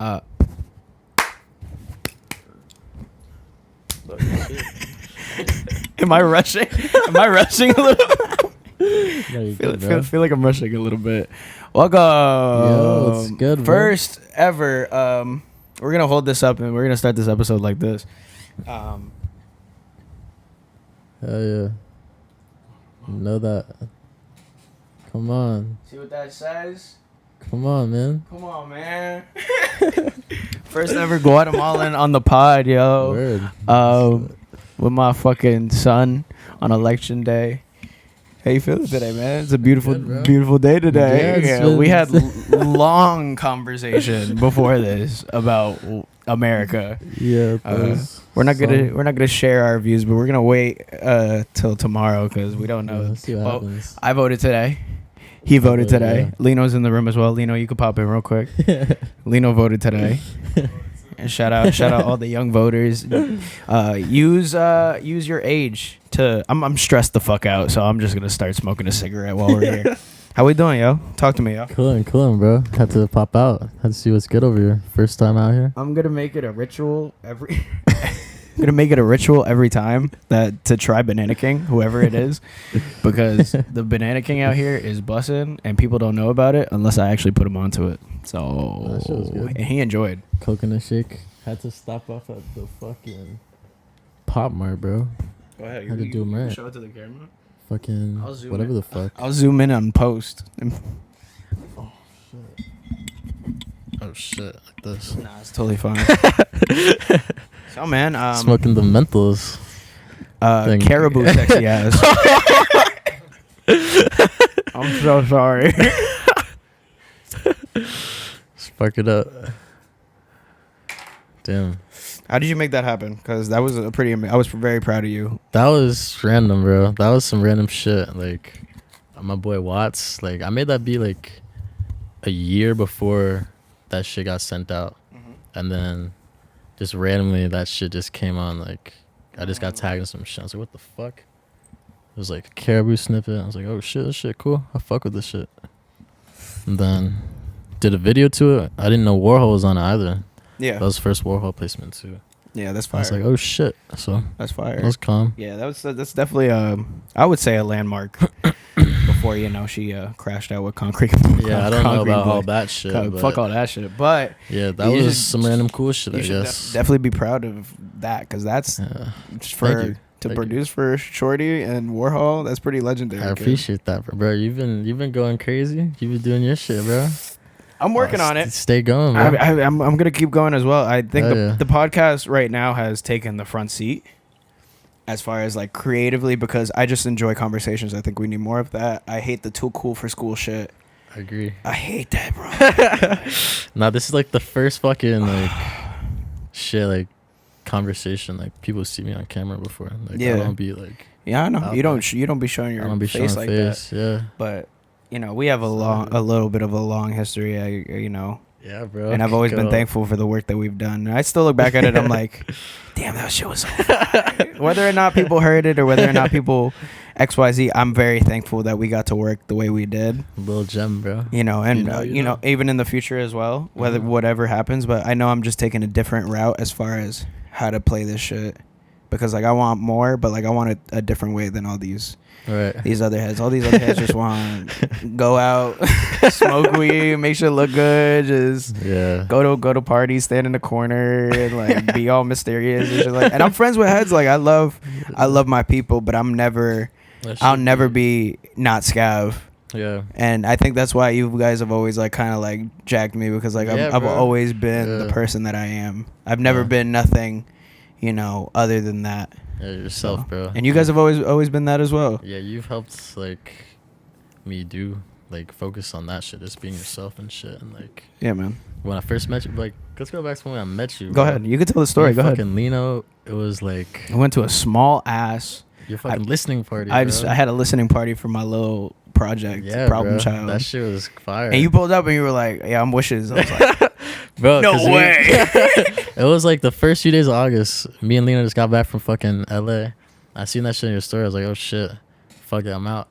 Uh, am I rushing? Am I rushing a little? Feel like I'm rushing a little bit. Welcome. Yo, it's good, bro. First ever. We're gonna hold this up and we're gonna start this episode like this. Hell yeah. Know that. Come on. See what that says? Come on, man. Come on, man. First ever Guatemalan on the pod, yo. Word. With my fucking son on election day. How you feeling today, man? It's a beautiful, Good, beautiful day today. Yeah, We had long conversation before this about America. Yeah. We're not gonna share our views, but we're gonna wait till tomorrow because we don't know. Let's see what happens. I voted today. He voted today. Yeah. Lino's in the room as well. Lino, you could pop in real quick. Lino voted today. And shout out all the young voters. Use your age to. I'm stressed the fuck out, so I'm just gonna start smoking a cigarette while we're here. How we doing, yo? Talk to me, yo. Coolin', bro. Had to pop out. Had to see what's good over here. First time out here. I'm gonna make it a ritual every. I'm gonna make it a ritual every time that to try Banana King, whoever it is, because the Banana King out here is bussin' and people don't know about it unless I actually put him onto it. So That shit was good. and he enjoyed. Coconut shake. Had to stop off at the fucking Pop Mart, bro. Go ahead. Had to do him right. Show it to the camera. Fucking I'll zoom whatever in. the fuck. I'll zoom in on post. Oh shit, like this. Nah, it's totally fine. So man, Smoking the menthols. thing. Karrahboo sexy ass. I'm so sorry. Spark it up. Damn. How did you make that happen? Because that was a pretty. I was very proud of you. That was random, bro. That was some random shit. Like, my boy Watts. Like, I made that beat like a year before that shit got sent out, and then just randomly that shit just came on. Like, I just got tagged in some shit. I was like, what the fuck? It was like a Karrahboo snippet. I was like, oh shit, this shit cool. I fuck with this shit. And then did a video to it. I didn't know Warhol was on it either. Yeah. That was the first Warhol placement too. Yeah, that's I fire. was like, oh shit. So That's fire. that was calm. Yeah, that's definitely I would say a landmark. Before she crashed out with concrete. Yeah, I don't know about all that shit. Fuck all that shit. But yeah, that you was should- some random cool shit. I you should guess. definitely be proud of that because that's Yeah. for to Thank produce for Shorty and Warhol. That's pretty legendary. I kid. appreciate that, bro. You've been going crazy. You've been doing your shit, bro. I'm working on it. Stay going, bro. I'm gonna keep going as well. I think Oh, the podcast right now has taken the front seat as far as like creatively because I just enjoy conversations. I think we need more of that. I hate the too cool for school shit. I agree. I hate that, bro. Nah, this is like the first fucking like shit like conversation. Like people see me on camera before. Like Yeah. I don't be like. Yeah, I know. out You there. don't be showing I your don't be face showing like face. that. Yeah. But we have a little bit of a long history. Yeah, bro. And I've always been Go. thankful for the work that we've done. And I still look back at it. I'm like, damn, that shit was so fire. Whether or not people heard it or whether or not people XYZ, I'm very thankful that we got to work the way we did. Little gem, bro. And You know. even in the future as well, whatever happens. But I know I'm just taking a different route as far as how to play this shit. Because like I want more, but like I want it a different way than all these other heads. All these other heads just want go out, smoke weed, make sure it look good, just go to parties, stand in the corner, and like be all mysterious and shit like. And I'm friends with heads. Like I love my people, but I'll never be not scav. Yeah. And I think that's why you guys have always like kind of like jacked me because like I've always been the person that I am. I've never been nothing, other than that. Yeah, yourself, bro. And you guys have always been that as well. Yeah, you've helped like me do like focus on that shit, just being yourself and shit. And like, yeah, man. When I first met you, like, let's go back to when I met you. Go ahead. You can tell the story. Go ahead. Fucking Lino, it was like I went to a small ass. Your fucking listening party. I bro. had a listening party for my little project, Problem bro. Child. That shit was fire. And you pulled up and you were like, "Yeah, I'm wishes." I was like, bro, no way. It was like the first few days of August. Me and Lena just got back from fucking LA. I seen that shit in your story. I was like, oh shit, fuck it, I'm out.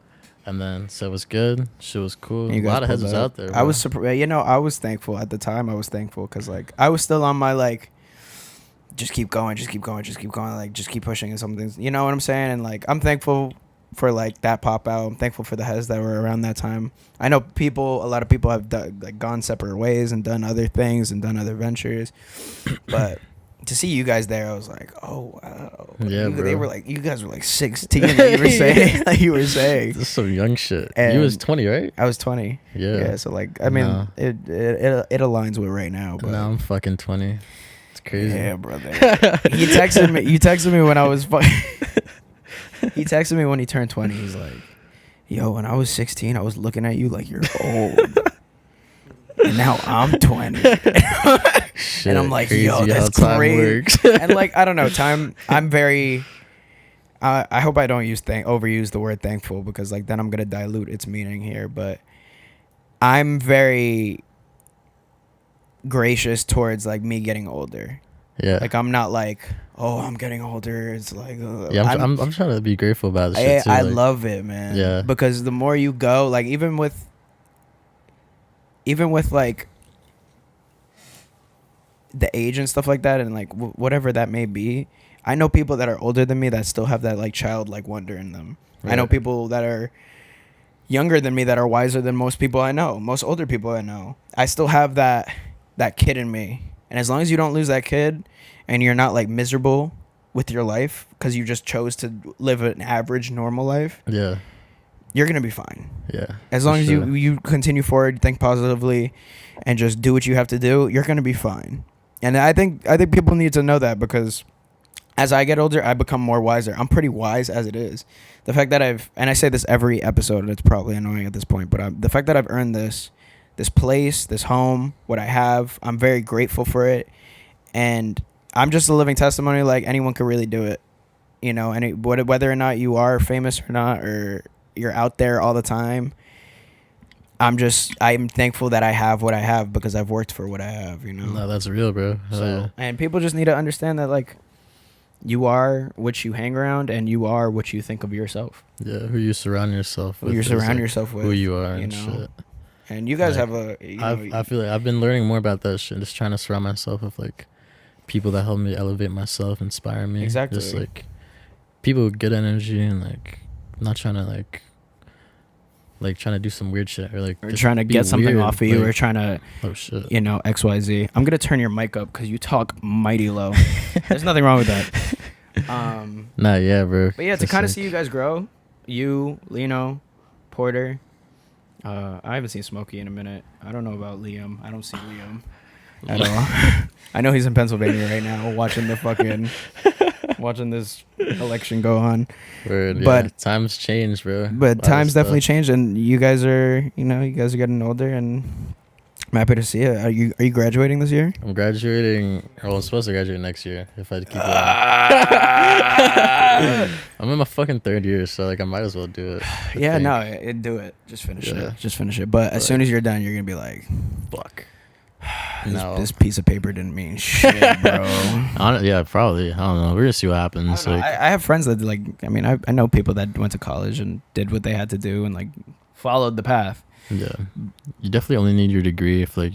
And then so it was good. Shit was cool. A lot of heads was out there. Bro. I was surprised. I was thankful at the time. I was thankful because like I was still on my like, just keep going, just keep going, just keep going, like just keep pushing and something. You know what I'm saying? And like I'm thankful for like that pop out. I'm thankful for the heads that were around that time. I know a lot of people have like gone separate ways and done other things and done other ventures, but to see you guys there, I was like, oh wow. Yeah, bro. They were like, you guys were like 16. Like you were saying, This is some young shit. And you was 20, right? I was 20. Yeah. So like, I mean, it aligns with right now. But now I'm fucking 20. It's crazy. Yeah, brother. He texted me. You texted me when I was. He texted me when he turned 20. He's like, yo, when I was 16, I was looking at you like you're old. And now I'm 20. Shit, and I'm like, yo, that's crazy. And like, I don't know, time. I'm very. I hope I don't overuse the word thankful because like then I'm gonna dilute its meaning here. But I'm very gracious towards like me getting older. Yeah. Like I'm not like, oh, I'm getting older. It's like yeah, I'm trying to be grateful about this shit too. I love it, man. Yeah. Because the more you go, like even with like the age and stuff like that, and like whatever that may be, I know people that are older than me that still have that like childlike wonder in them. Right. I know people that are younger than me that are wiser than most people I know, most older people I know. I still have that kid in me. And as long as you don't lose that kid and you're not like miserable with your life because you just chose to live an average normal life, yeah, you're going to be fine. Yeah. As long as you continue forward, think positively, and just do what you have to do, you're going to be fine. And I think people need to know that because as I get older, I become more wiser. I'm pretty wise as it is. The fact that and I say this every episode, and it's probably annoying at this point, but the fact that I've earned this place, this home, what I have, I'm very grateful for it. And I'm just a living testimony like anyone could really do it. You know, and whether or not you are famous or not, or you're out there all the time, I'm thankful that I have what I have because I've worked for what I have, you know? No, that's real, bro. So, and people just need to understand that, like, you are what you hang around and you are what you think of yourself. Yeah, who you surround yourself with. Who you are and know? Shit. And you guys like, have I feel like I've been learning more about that shit. Just trying to surround myself with like people that help me elevate myself, inspire me. Exactly. Just like people with good energy and like not trying to like trying to do some weird shit or trying to get something weird, off of you like, or trying to you know, XYZ. I'm gonna turn your mic up because you talk mighty low. There's nothing wrong with that. Nah, yeah, bro. But yeah, to kind of see you guys grow, you, Lino, Porter. I haven't seen Smokey in a minute. I don't know about Liam. I don't see Liam at all. I know he's in Pennsylvania right now watching this election go on. Word, but yeah. Times change, bro. But times definitely changed, and you guys are getting older, and I'm happy to see it. Are you graduating this year? I'm graduating. Well, I'm supposed to graduate next year if I keep I'm in my fucking third year, so like I might as well do it. Yeah, no, do it. Just finish it. Just finish it. But as soon as you're done, you're gonna be like, fuck. This piece of paper didn't mean shit, bro. Yeah, probably. I don't know. We're gonna see what happens. I have friends that like. I mean, I know people that went to college and did what they had to do and like followed the path. Yeah, you definitely only need your degree if like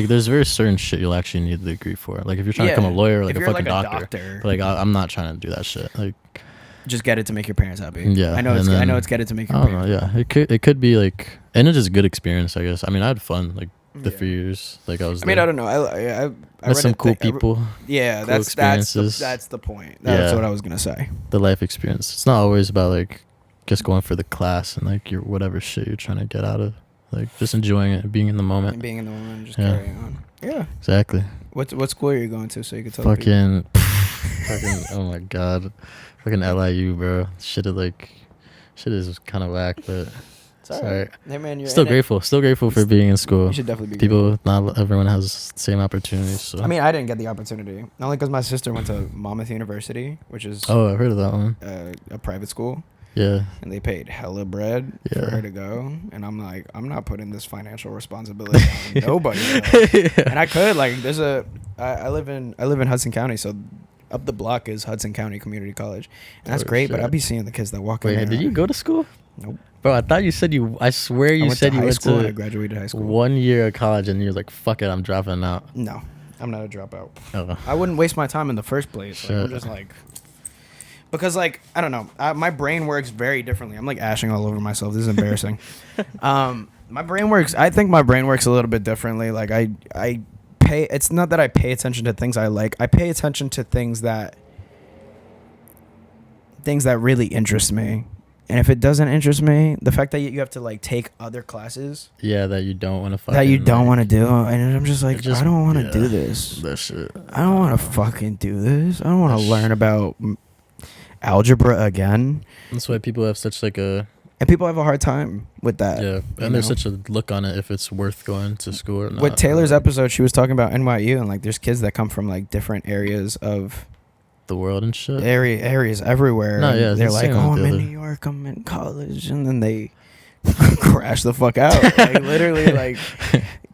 there's very certain shit you'll actually need the degree for. Like if you're trying to become a lawyer, like a fucking doctor. But, like I'm not trying to do that shit. Like just get it to make your parents happy. Yeah, I know it's get it to make your parents. I don't know. Yeah, it could be like, and it's just a good experience, I guess. I mean, I had fun like the few years. Like I don't know. I met some cool people. Yeah, that's the point. That's what I was gonna say. The life experience. It's not always about like just going for the class and like your whatever shit you're trying to get out of, like just enjoying it, being in the moment, and just carrying on. Yeah, exactly. What school are you going to, so you can tell fucking oh my god, fucking LIU, bro. Shit is kind of whack, but it's alright. Hey man, you're still grateful for being in school. You should definitely be grateful. Not everyone has the same opportunities, so. I mean, I didn't get the opportunity only because my sister went to Monmouth University, which is I've heard of that one. A private school. Yeah. And they paid hella bread for her to go. And I'm like, I'm not putting this financial responsibility on nobody. And I could, like, I live in Hudson County, so up the block is Hudson County Community College. And that's great, but I'll be seeing the kids that walk in there. Did you go to school? Nope. Bro, I thought you said I swear you said you went to. I graduated high school. 1 year of college, and you're like, "Fuck it, I'm dropping out." No, I'm not a dropout. Oh. I wouldn't waste my time in the first place. Like, I'm just like, because like I don't know, my brain works very differently. I'm like ashing all over myself. This is embarrassing. My brain works. I think my brain works a little bit differently. Like I pay. It's not that I pay attention to things I like. I pay attention to things that really interest me. And if it doesn't interest me, the fact that you have to like take other classes, that you don't want to that you don't want to do, and I'm just like, I don't want to do this. That shit. I don't want to fucking do this. I don't want to learn about algebra again. That's why people have such like a. And people have a hard time with that. Yeah, and there's such a look on it if it's worth going to school or not. With Taylor's episode, she was talking about NYU and like there's kids that come from like different areas of the world and shit. Areas everywhere. No, yeah, they're like, oh, I'm in New York, I'm in college, and then they crash the fuck out. Like literally, like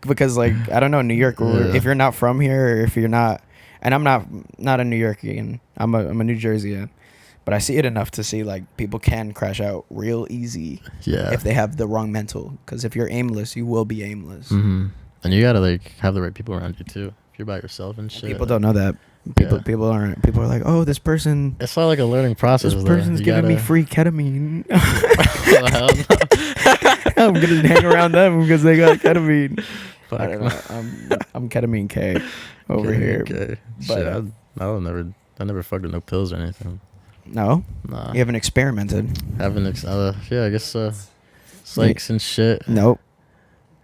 because like I don't know, New York. If you're not from here, or if you're not, and I'm not a New Yorkian, I'm a New Jerseyan, but I see it enough to see like people can crash out real easy. Yeah. If they have the wrong mental, because if you're aimless, you will be aimless. Mm-hmm. And you gotta like have the right people around you too. If you're by yourself and shit. People don't know that. People are like, oh, this person. It's not like a learning process. This person's giving me free ketamine. I'm gonna hang around them because they got ketamine. Fuck. I don't know. I'm ketamine K over here. Okay. But I never fucked with no pills or anything. No. Nah. You haven't experimented. I guess psychs and shit. Nope.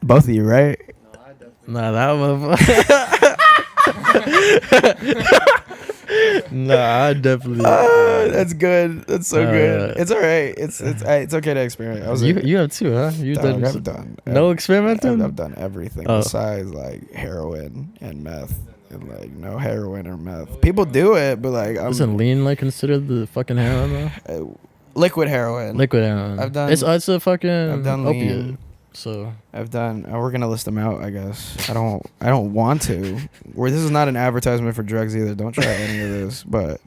Both of you, right? Nah, that Nah, I definitely. That's good. That's so good. It's all right. It's okay to experiment. You have too, huh? I've done. No experimenting? I've done everything besides like heroin and meth. And like no heroin or meth. People do it, but like isn't lean like considered the fucking heroin though? Liquid heroin. I've done. It's a fucking. I've done opiate. Lean. So I've done. We're gonna list them out, I guess. I don't want to. This is not an advertisement for drugs either. Don't try any of this, but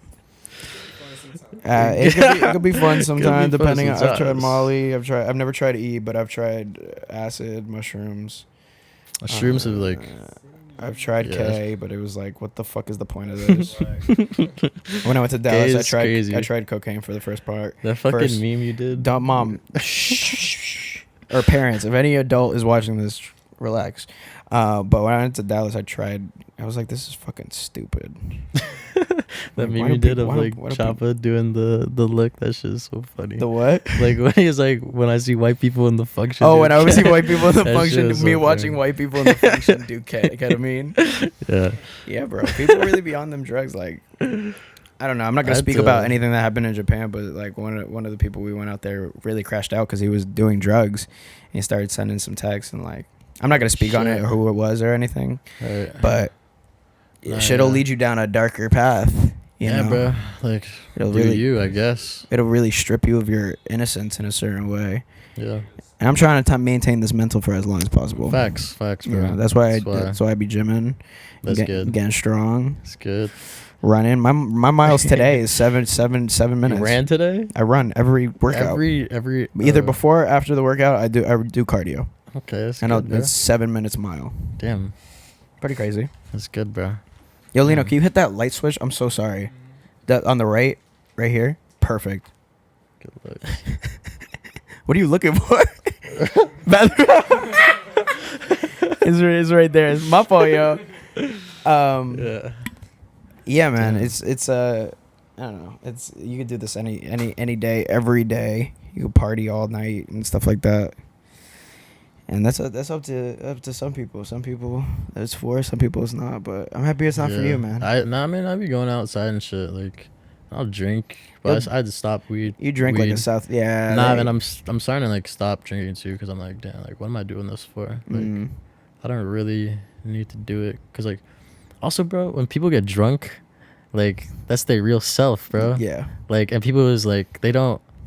it could be fun sometime. Depending on. I've tried Molly. I've never tried E, but I've tried acid, mushrooms. Shrooms are like. I've tried K, but it was like, what the fuck is the point of this? When I went to Dallas, I tried cocaine for the first part. That fucking meme you did. Dumb mom. Shh. Or parents, if any adult is watching this, relax. But when I went to Dallas, I was like, this is fucking stupid. That meme you did of like Choppa doing the look, that shit is so funny. The what? Like when he's like, when I see white people in the function. Oh, when I see white people in the function, me watching white people in the function do ketamine. Yeah. Yeah, bro. People really be on them drugs. Like, I don't know. I'm not gonna speak about anything that happened in Japan, but like one of the people we went out there really crashed out because he was doing drugs. And he started sending some texts and like, I'm not gonna speak on it or who it was or anything, but shit'll lead you down a darker path. You know? Bro. Like, I guess. It'll really strip you of your innocence in a certain way. Yeah. And I'm trying to maintain this mental for as long as possible. Facts, bro. Yeah, that's why I be gymming. That's good. Getting strong. That's good. Running. My miles today is 7 minutes. You ran today? I run every workout. Every either before or after the workout. I do cardio. Okay, that's good. And it's 7 minutes a mile. Damn. Pretty crazy. That's good, bro. Yo, Lino, can you hit that light switch? I'm so sorry. That on the right here. Perfect. Good luck. What are you looking for? It's right there. It's my fault, yo. Yeah, man. It's I don't know. You could do this any day, every day. You could party all night and stuff like that. And that's up to some people. Some people it's for, some people it's not. But I'm happy it's not for you, man. I be going outside and shit. Like, I'll drink, but I had to stop weed. You drink weed. like a South, yeah. And I'm starting to like stop drinking too, because I'm like, damn, like what am I doing this for? Like, I don't really need to do it, because like, also, bro, when people get drunk, like that's their real self, bro. Yeah. Like, and people is like, they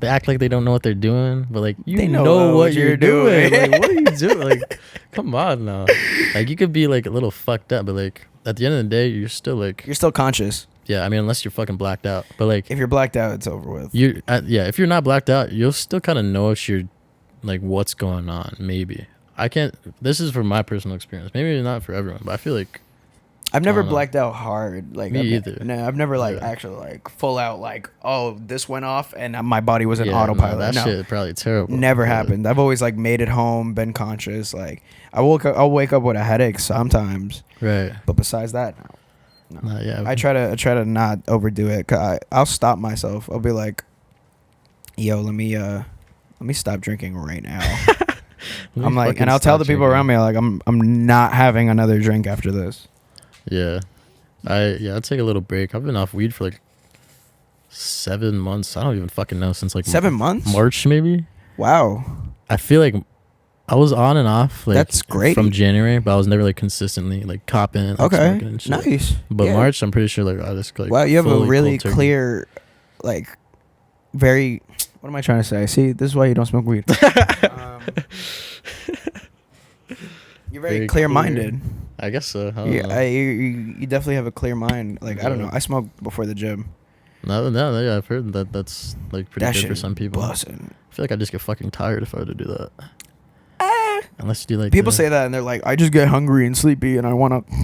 act like they don't know what they're doing, but like they know what you're doing. Like, what are you doing? Like, come on now. Like, you could be like a little fucked up, but like at the end of the day, you're still conscious. Yeah, I mean, unless you're fucking blacked out. But like, if you're blacked out, it's over with. If you're not blacked out, you'll still kind of know what you're like what's going on. Maybe I can't. This is from my personal experience. Maybe not for everyone, but I feel like I've never blacked out hard. Like me either. No, I've never like actually like full out like, oh, this went off and my body was in autopilot. No, that shit probably terrible. Never happened. I've always like made it home, been conscious. Like I'll wake up with a headache sometimes. Right. But besides that, no. I try to not overdo it. Cause I'll stop myself. I'll be like, yo, let me stop drinking right now. I'm like, and I'll tell the people around me like I'm not having another drink after this. Yeah. I'll take a little break. I've been off weed for like 7 months. I don't even fucking know, since like 7 months? March maybe. Wow. I feel like I was on and off like that's great from January, but I was never like consistently like copping, like, okay, and shit. Nice. But March, I'm pretty sure like I just like, wow, you have a really clear, like, very. What am I trying to say? See, this is why you don't smoke weed. You're very clear-minded. I guess so. You definitely have a clear mind. Like, I don't know. I smoke before the gym. No, yeah, I've heard that's like pretty good for some people. Bussin'. I feel like I just get fucking tired if I were to do that. Unless you do like people say that and they're like, I just get hungry and sleepy and I want to.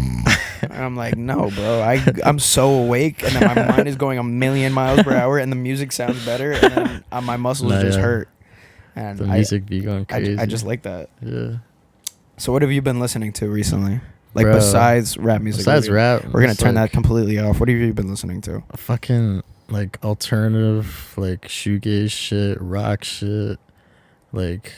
And I'm like, no, bro. I'm so awake and then my mind is going 1,000,000 miles per hour and the music sounds better and then my muscles just hurt. And the music be going crazy. I just like that. Yeah. So what have you been listening to recently? Like, bro, besides rap music. Besides rap. We're going to turn that completely off. What have you been listening to? Fucking like alternative, like shoegaze shit, rock shit. Like,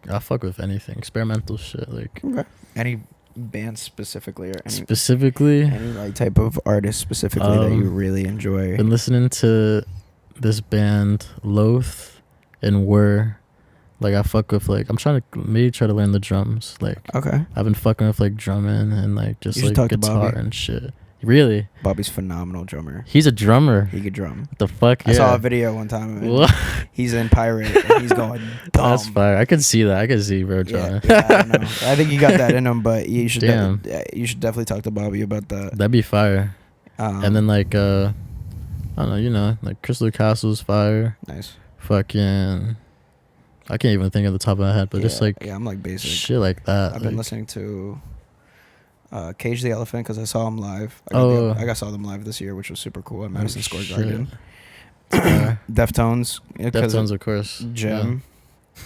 I fuck with anything. Experimental shit. Like, okay. Any band specifically or any like type of artist specifically that you really enjoy? Been listening to this band Loath and Were. Like, I fuck with like, I'm trying to maybe try to learn the drums. Like, okay, I've been fucking with like drumming and like just like guitar and shit. Really? Bobby's phenomenal drummer. He's a drummer. He could drum. What the fuck? I saw a video one time. He's in Pirate. And he's going dumb. That's fire. I can see that. I can see bro drumming. Yeah, I don't know. I think he got that in him, but you should you should definitely talk to Bobby about that. That'd be fire. And then like I don't know, like Crystal Castle's fire. Nice. Fucking, I can't even think of the top of my head, but just like I'm like basic shit like that. I've been listening to Cage the Elephant because I saw him live. I saw them live this year, which was super cool at Madison Square Garden. Deftones. Deftones, of course. Gem.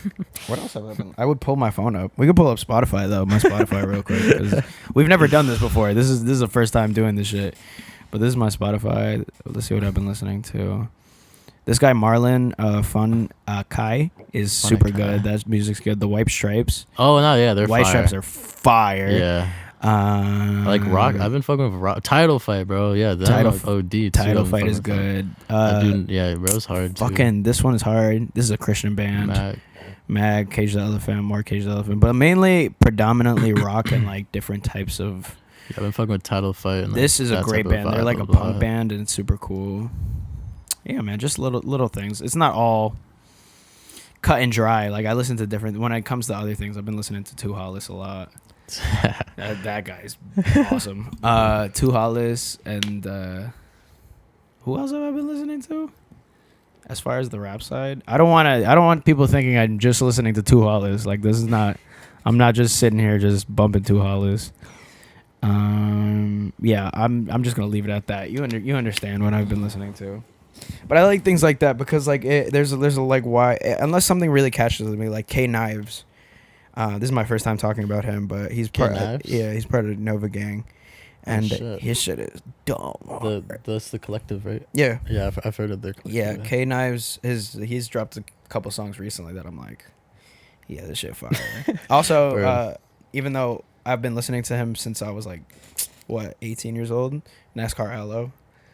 Yeah. What else have I been? I would pull my phone up. We could pull up Spotify though. My Spotify real quick because we've never done this before. This is the first time doing this shit. But this is my Spotify. Let's see what I've been listening to. This guy Marlon Kai is super good. That music's good. The White Stripes. Oh no, yeah, they're White fire. Stripes are fire. Yeah. I like rock. I've been fucking with rock. Title Fight, bro. Yeah, Title OD. Title Fight is good. Yeah, bro's hard too. Fucking, this one is hard. This is a Christian band. Mag, Cage the Elephant, more Cage the Elephant, but mainly predominantly rock and like different types of. Yeah, I've been fucking with Title Fight. And this is a great band. They're like a punk band and it's super cool. Yeah, man, just little things. It's not all cut and dry. Like, I listen to different. When it comes to other things, I've been listening to Too Hollis a lot. that guy's awesome. Too Hollis and who else have I been listening to? As far as the rap side, I don't want people thinking I'm just listening to Too Hollis. Like, this is not. I'm not just sitting here just bumping Too Hollis. Yeah, I'm just gonna leave it at that. You understand what I've been listening to. But I like things like that because like there's a like why unless something really catches me, like K Knives. This is my first time talking about him, but he's part of Nova Gang, and his shit is dumb. That's the collective, right? Yeah, I've heard of their collective. Yeah, K Knives he's dropped a couple songs recently that I'm like, yeah, this shit fire. Also, even though I've been listening to him since I was like 18 years old, NASCAR Allo.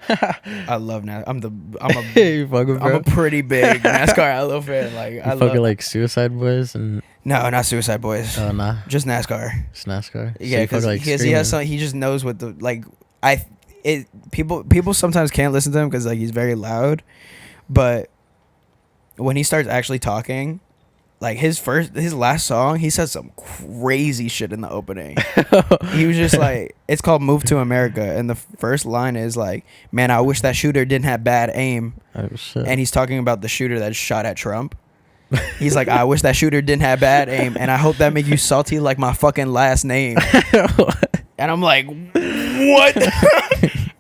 I love NASCAR. I'm a pretty big NASCAR Allo fan. Like, I fucking like Suicide Boys and no, not Suicide Boys. Oh nah, just NASCAR. Just NASCAR. Yeah, because he has some. He just knows what the like. People sometimes can't listen to him because like he's very loud, but when he starts actually talking. Like his last song, he said some crazy shit in the opening. He was just like, it's called "Move to America," and the first line is like, "Man, I wish that shooter didn't have bad aim." Oh shit! And he's talking about the shooter that shot at Trump, He's like, I wish that shooter didn't have bad aim, and I hope that make you salty like my fucking last name. And I'm like, what?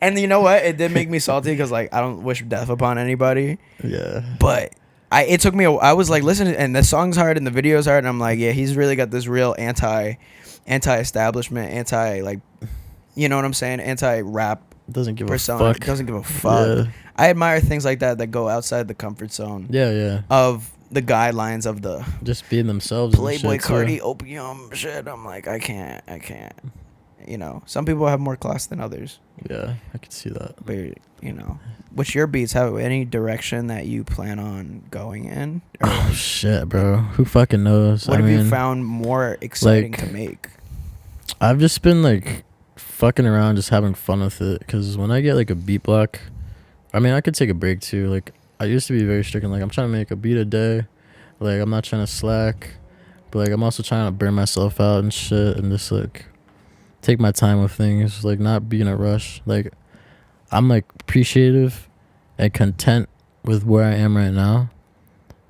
And you know what? It did make me salty because like I don't wish death upon anybody. Yeah. But it took me. I was like listening, and the song's hard and the video's hard, and I'm like, yeah, he's really got this real anti-establishment, like, you know what I'm saying? Anti-rap. Doesn't give persona. a fuck. Doesn't give a fuck. Yeah. I admire things like that go outside the comfort zone. Yeah. Of the guidelines of the just being themselves. Playboy, Cardi, opium shit. I'm like, I can't. You know, some people have more class than others. Yeah, I can see that. But you know, what's your beats? Have any direction that you plan on going in? Oh shit, bro. Who fucking knows? What have you found more exciting to make? I've just been like fucking around, just having fun with it. Cause when I get like a beat block, I mean, I could take a break too. Like I used to be very strict and like I'm trying to make a beat a day. Like I'm not trying to slack, but like I'm also trying to burn myself out and shit, and just like take my time with things, like not be in a rush. Like I'm like appreciative and content with where I am right now,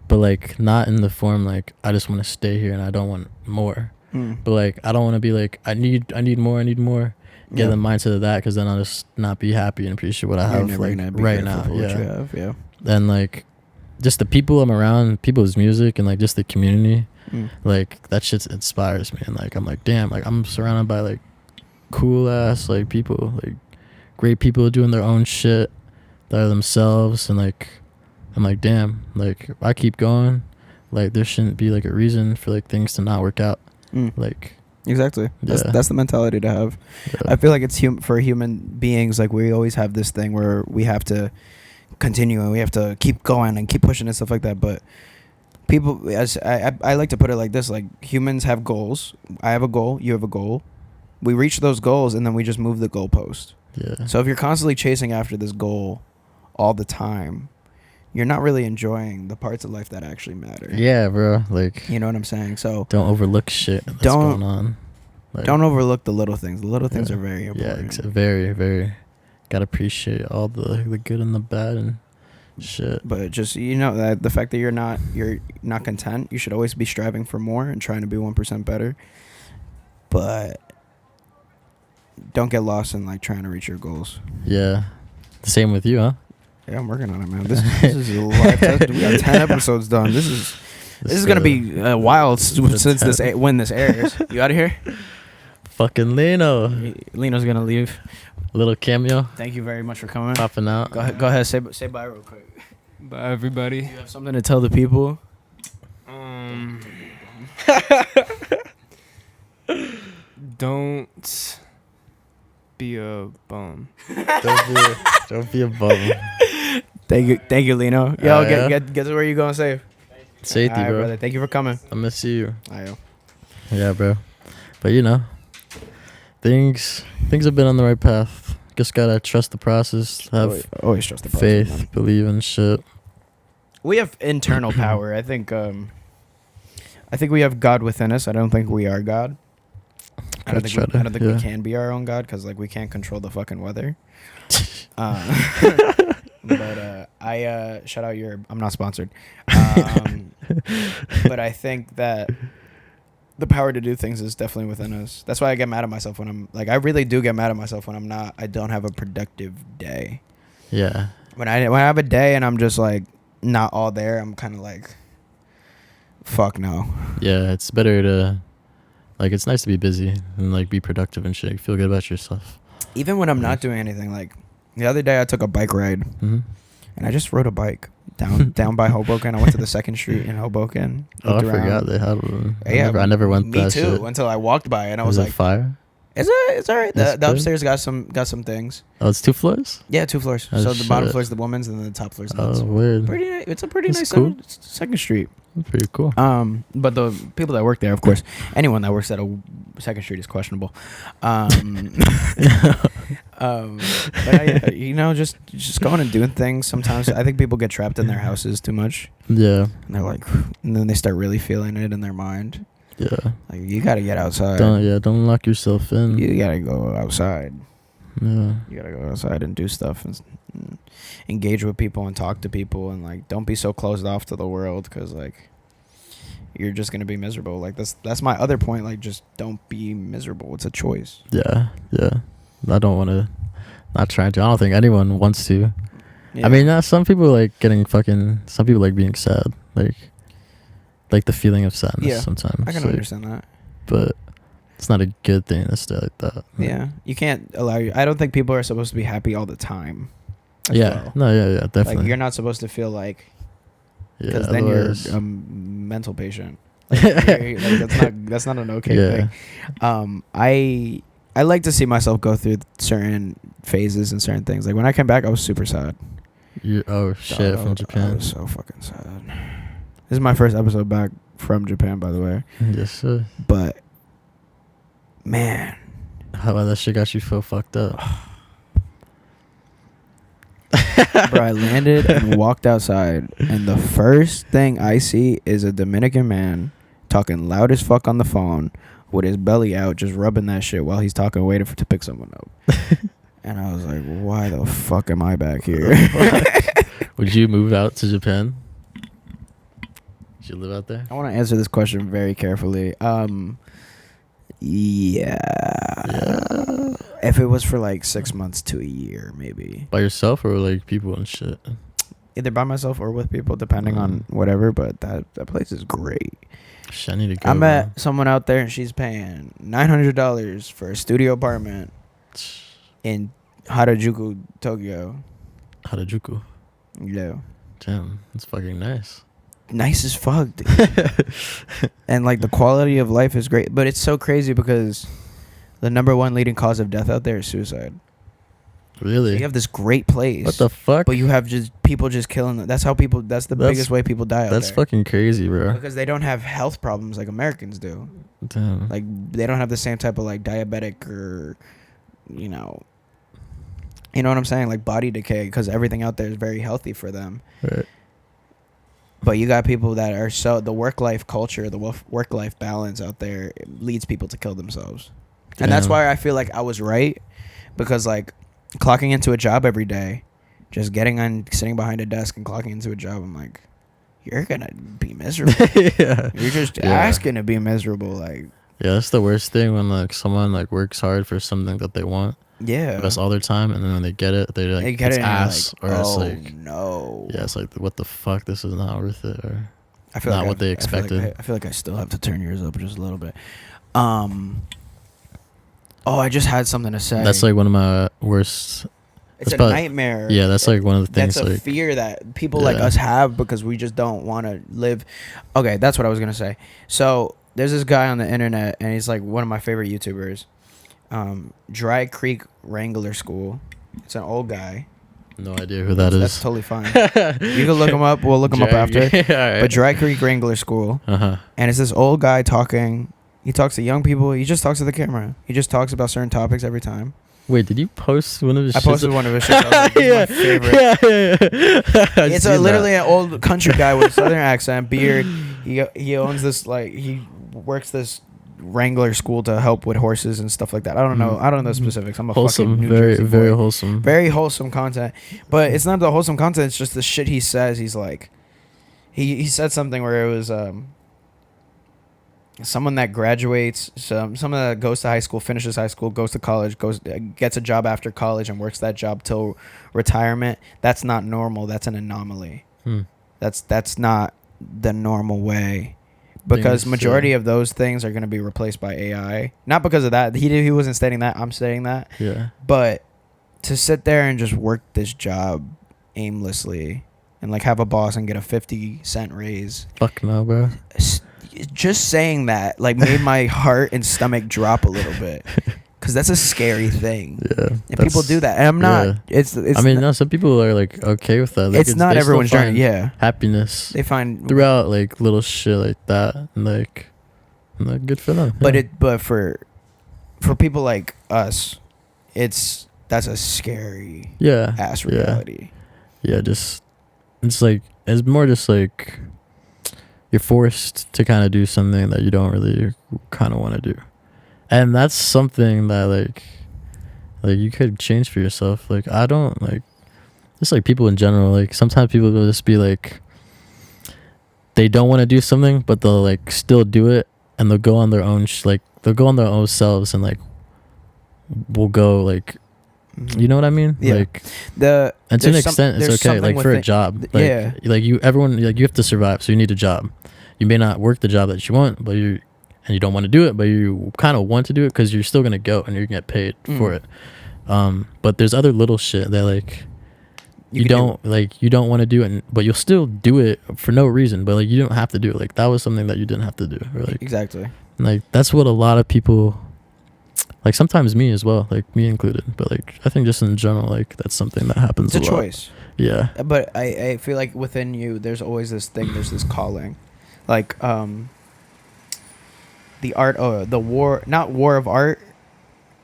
but like not in the form like I just want to stay here and I don't want more. But like I don't want to be like I need more. Get the mindset of that, because then I'll just not be happy and appreciate what I have like right now. Yeah. And like just the people I'm around, people's music, and like just the community, like that shit inspires me. And like I'm like, damn, like I'm surrounded by like cool ass like people, like great people doing their own shit that are themselves. And like I'm like, damn, like if I keep going, like there shouldn't be like a reason for like things to not work out. Like exactly. That's the mentality to have. I feel like it's for human beings, like we always have this thing where we have to continue and we have to keep going and keep pushing and stuff like that. But people, as I like to put it like this, like humans have goals. I have a goal, you have a goal. We reach those goals and then we just move the goalpost. So if you're constantly chasing after this goal all the time, you're not really enjoying the parts of life that actually matter. Yeah, bro. Like, you know what I'm saying? So don't overlook shit that's going on. Like, don't overlook the little things. The little things are very important. Yeah, very, very. Gotta appreciate all the good and the bad and shit. But just, you know, that the fact that you're not content, you should always be striving for more and trying to be 1% better. But don't get lost in like trying to reach your goals. Yeah. The same with you, huh? Yeah, I'm working on it, man. This is a live test. We got 10 episodes done. This is gonna be a while since when this airs. You out of here? Fucking Lino. Lino's gonna leave. Little cameo. Thank you very much for coming. Popping out. Go ahead. Say bye real quick. Bye, everybody. You have something to tell the people? Don't be a bum. Don't be a bum. Thank you, Lino. Yo, get to where you going safe. Safety, right, bro. Brother. Thank you for coming. I miss you. Ayo. Yeah, bro. But you know, things have been on the right path. Just gotta trust the process. Always trust the process. Faith, Man. believe in shit. We have internal power. I think we have God within us. I don't think we are God. I don't think we can be our own God, because like we can't control the fucking weather. But I shout out I'm not sponsored. But I think that the power to do things is definitely within us. That's why I get mad at myself when I'm like, I really do get mad at myself when I don't have a productive day. Yeah. When I have a day and I'm just like not all there, I'm kind of like, fuck no. Yeah, it's better to, like, it's nice to be busy and like be productive and shit. Feel good about yourself. Even when I'm not doing anything, like the other day I took a bike ride and I just rode a bike down by Hoboken. I went to the 2nd Street in Hoboken. Oh, I forgot they had one. Yeah, I never went me that too shit. until I walked by and I was like, fire? It's all right. The good? upstairs got some things. Oh, it's 2 floors? Yeah, 2 floors. Oh, so the bottom shit. floor is the women's and then the top floor is the men's. Oh, weird. It's a pretty That's nice cool. 2nd Street. Pretty cool. But the people that work there, of course, anyone that works at a 2nd Street is questionable. But you know, just going and doing things. Sometimes I think people get trapped in their houses too much. Yeah. And they're like, and then they start really feeling it in their mind. Yeah. Like, you gotta get outside. Don't lock yourself in. You gotta go outside. Yeah. You gotta go outside and do stuff and engage with people and talk to people, and like don't be so closed off to the world, because like you're just gonna be miserable. Like that's my other point. Like, just don't be miserable. It's a choice. Yeah. I don't want to. Not trying to. I don't think anyone wants to. Yeah. I mean, some people like getting fucking. Some people like being sad. Like the feeling of sadness. Yeah, sometimes. I can like, understand that. But it's not a good thing to stay like that. Like, Yeah, you can't allow I don't think people are supposed to be happy all the time. Yeah. Well. Yeah, definitely. Like, you're not supposed to feel like, yeah, because then you're otherwise- a mental patient. Like, that's not an okay Yeah. thing. I like to see myself go through certain phases and certain things. Like, when I came back, I was super sad. Oh shit, Dog, from I Japan. was so fucking sad. This is my first episode back from Japan, by the way. Yes, sir. But man, How about that shit got you so fucked up? bro, I landed and walked outside, and the first thing I see is a Dominican man talking loud as fuck on the phone with his belly out, just rubbing that shit while he's talking, waiting to pick someone up. And I was like, why the fuck am I back here? Would you move out to Japan? Did you live out there? I want to answer this question very carefully. Yeah. If it was for like 6 months to a year, maybe. By yourself or like people and shit? Either by myself or with people, depending on whatever. But that place is great. Shit, I need to go. I met someone out there, and she's paying $900 for a studio apartment in Harajuku, Tokyo. Harajuku. Yeah. Damn, that's fucking nice. Nice as fuck, dude. And like, the quality of life is great, but it's so crazy because the number one leading cause of death out there is suicide. Really? So you have this great place. What the fuck? But you have just people just killing them. That's how people. That's the biggest way people die out there. That's fucking crazy, bro. Because they don't have health problems like Americans do. Damn. Like, they don't have the same type of like diabetic or, you know what I'm saying? Like, body decay, because everything out there is very healthy for them. Right. But you got people that are the work-life culture, the work-life balance out there leads people to kill themselves. Damn. And that's why I feel like I was right, because like, clocking into a job every day, just sitting behind a desk and clocking into a job, I'm like, you're gonna be miserable. Yeah. You're just asking to be miserable. Like, yeah, that's the worst thing when like someone like works hard for something that they want. yeah, That's all their time, and then when they get it, they're like, they get it's it and you're ass, like, or it's oh like, no. yeah, it's like, what the fuck? This is not worth it, or I feel not like what they expected. I feel like I still have to turn yours up just a little bit. I just had something to say. That's like one of my worst. It's a probably- nightmare. Yeah, that's like one of the things. That's a like, fear that people like us have, because we just don't want to live. Okay, that's what I was gonna say. So there's this guy on the internet, and he's like one of my favorite YouTubers. Dry Creek Wrangler School. It's an old guy. no idea who that is. That's totally fine. You can look him up. We'll look him up after. Right. But Dry Creek Wrangler School. Uh-huh. And it's this old guy talking. He talks to young people. He just talks to the camera. He just talks about certain topics every time. Wait, did you post one of his? I posted one of his shit. Like, this is my favorite. It's literally an old country guy with a southern accent, beard. He owns this, like, he works this Wrangler school to help with horses and stuff like that. I don't know. I don't know the specifics. I'm a wholesome, fucking New very Jersey boy. very wholesome. Very wholesome content. But it's not the wholesome content. It's just the shit he says. He's like, he said something where it was someone that graduates, someone that goes to high school, finishes high school, goes to college, gets a job after college and works that job till retirement. That's not normal. That's an anomaly. That's not the normal way, because majority of those things are going to be replaced by AI. Not because of that. He wasn't stating that. I'm stating that. Yeah. But to sit there and just work this job aimlessly and like have a boss and get a 50-cent raise. Fuck no, bro. Just saying that like made my heart and stomach drop a little bit, because that's a scary thing. Yeah. And people do that, and I'm not. Yeah. It's. I mean, no. Some people are like okay with that. Like, It's not they still everyone's journey. find Yeah. Happiness They find. throughout like little shit like that, and like good for them. But yeah. but for people like us, that's a scary ass reality. Yeah, just it's like it's more just like you're forced to kind of do something that you don't really kind of want to do, and that's something that like you could change for yourself. Like I don't like just like people in general. Like sometimes people will just be like they don't want to do something, but they'll like still do it, and they'll go on their own they'll go on their own selves, and like will go like, you know what I mean? Yeah. Like and to an extent it's okay, like for a job, like like everyone, like you have to survive, so you need a job. You may not work the job that you want, but you don't want to do it, but you kind of want to do it because you're still gonna go and you're gonna get paid for it. But there's other little shit that like you don't want to do it, but you'll still do it for no reason, but like you don't have to do it. Like that was something that you didn't have to do, or like exactly, like that's what a lot of people, like sometimes me as well, like me included, but like I think just in general, like that's something that happens it's a lot. choice. Yeah, but I feel like within you there's always this thing, there's this calling, like the art, the war, not war of art,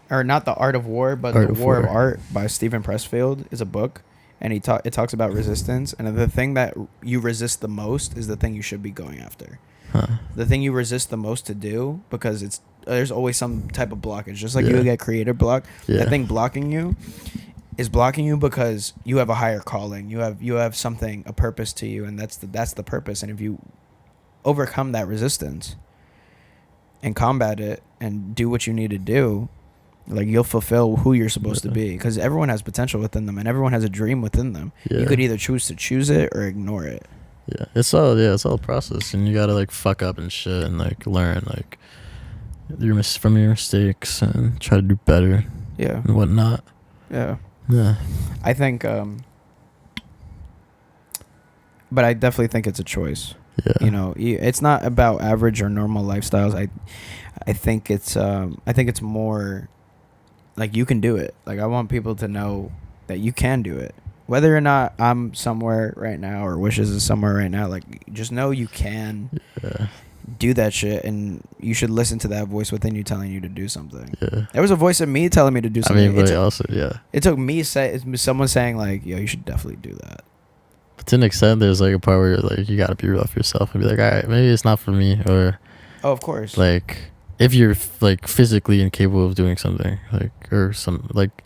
or not the art of war, but the war of art by Stephen Pressfield is a book, and it talks about resistance, and the thing that you resist the most is the thing you should be going after. The thing you resist the most to do, because there's always some type of blockage, just like you would get creative block. That thing blocking you is blocking you because you have a higher calling, you have something, a purpose to you, and that's the purpose. And if you overcome that resistance and combat it and do what you need to do, like you'll fulfill who you're supposed to be, because everyone has potential within them and everyone has a dream within them. You could either choose it or ignore it. It's all a process, and you gotta like fuck up and shit and like learn like from your mistakes and try to do better and whatnot. I think but I definitely think it's a choice. You know, it's not about average or normal lifestyles. I think it's more like you can do it. Like I want people to know that you can do it. Whether or not I'm somewhere right now or Wishes is somewhere right now, like just know you can do that shit, and you should listen to that voice within you telling you to do something. There was a voice in me telling me to do something. I mean, but it took me someone saying like, yo, you should definitely do that. But to an extent, there's like a part where like you gotta be real for yourself and be like, all right, maybe it's not for me, or of course, like if you're like physically incapable of doing something, like or some like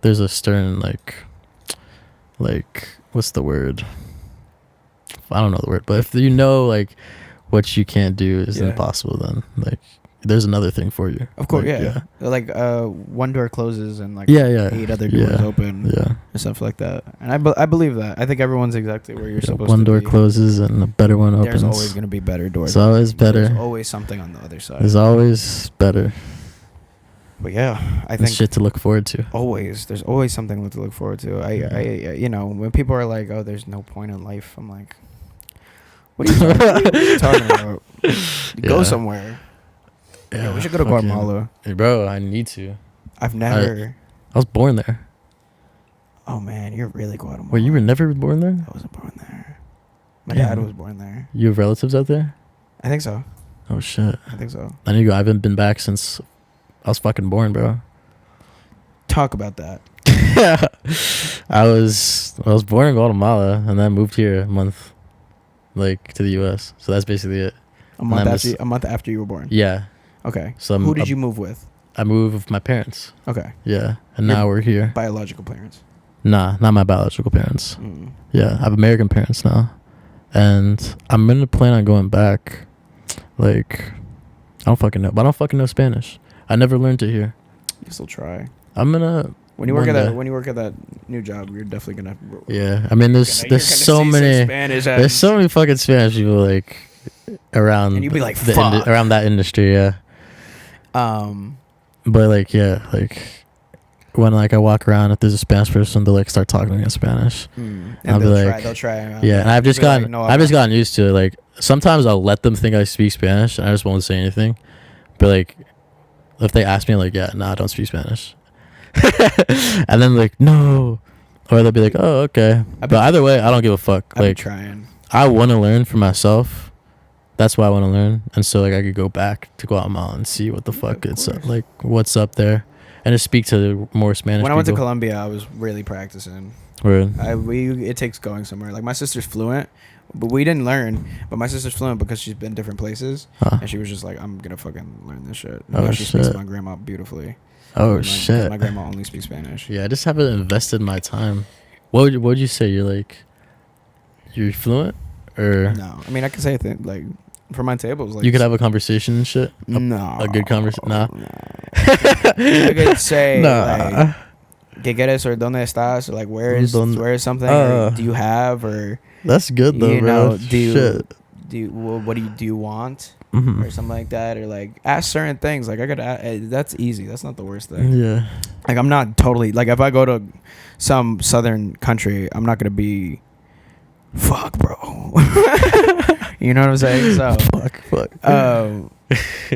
there's a stern like what's the word? I don't know the word, but if you know like what you can't do is impossible, then like there's another thing for you. Of course, like one door closes and like 8 other doors open, and stuff like that. And I believe that. I think everyone's exactly where you're supposed to be. One door closes and a better one opens. There's always going to be better doors. It's always better. There's always something on the other side. There's always better. But I think shit to look forward to. There's always something to look forward to. I you know, when people are like, oh, there's no point in life, I'm like, what are you talking about? Go somewhere. Yeah, we should go to Guatemala. Hey, bro, I need to. I've never. I was born there. Oh man, you're really Guatemala. Wait, you were never born there? I wasn't born there. My dad was born there. You have relatives out there? I think so. Oh shit. I think so. I need to go. I haven't been back since I was fucking born, bro. Talk about that. I was born in Guatemala and then moved here a month, like to the U.S. So that's basically it. A month after you were born. Yeah. Okay. So who did you move with? I moved with my parents. Okay. Yeah, and now we're here. Biological parents? Nah, not my biological parents. Yeah, I have American parents now, and I'm gonna plan on going back. Like, I don't fucking know, but I don't fucking know Spanish. I never learned it here. You still try. I'm gonna. When you work at that new job, you're definitely gonna. Yeah, I mean, there's so many. There's so many fucking Spanish people like around. And you'd be like, around that industry, yeah. But like, yeah, like when like I walk around, if there's a Spanish person, they'll like start talking to me in Spanish. And I'll be like, they'll try. Yeah, and I've just gotten used to it. Like sometimes I'll let them think I speak Spanish, and I just won't say anything. But like, if they ask me, like, yeah, nah, I don't speak Spanish. And then like, no, or they'll be like, oh, okay. But either way, I don't give a fuck. Like, trying. I want to learn for myself. That's why I want to learn, and so like I could go back to Guatemala and see what the fuck it's like, what's up there, and just speak to more Spanish. When I went to Colombia, I was really practicing. Word. It takes going somewhere. Like my sister's fluent, but we didn't learn. But my sister's fluent because she's been different places, and she was just like, I'm gonna fucking learn this shit. She speaks my grandma beautifully. Oh shit. My grandma only speaks Spanish. Yeah, I just haven't invested my time. What would you say? You're fluent, or No, I mean I can say things like for my tables. Like you could have a conversation and shit. No, A good conversation. Nah. I could say Nah. like, ¿Qué quieres or dónde estás? Or like where is something? Or do you have or that's good though, you bro. know, what do you want? Mm-hmm. Or something like that, or like ask certain things. Like I gotta, that's easy. That's not the worst thing. Yeah. Like I'm not totally like if I go to some southern country, I'm not gonna be, fuck, bro. You know what I'm saying? So fuck. But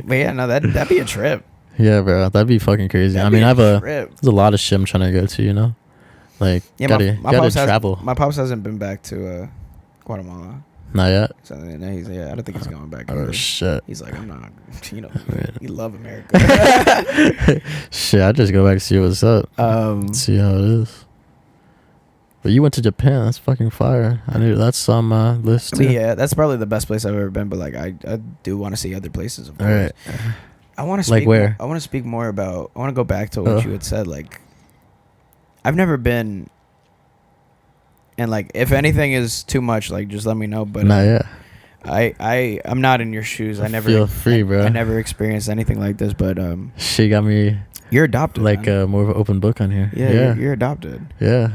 yeah, no, that'd be a trip. Yeah, bro, that'd be fucking crazy. That'd I mean, trip. there's a lot of shit I'm trying to go to. You know, like Yeah, gotta pops travel. My pops hasn't been back to Guatemala. Not yet. So I don't think he's going back. Oh either. Shit. He's like, I'm not. You know, Man. you love America. Shit, I just go back to see what's up. See how it is. But you went to Japan. That's fucking fire. I knew that's on my list too. Yeah, that's probably the best place I've ever been. But like, I do want to see other places. Of course. All right. I want to like where? I want to speak more about. I want to go back to what you had said. Like, I've never been. And like, if anything is too much, like, just let me know. But Nah, yeah. I'm not in your shoes. I never feel free, bro. I never experienced anything like this. But she got me. You're adopted. Like more of an open book on here. Yeah. You're adopted. Yeah.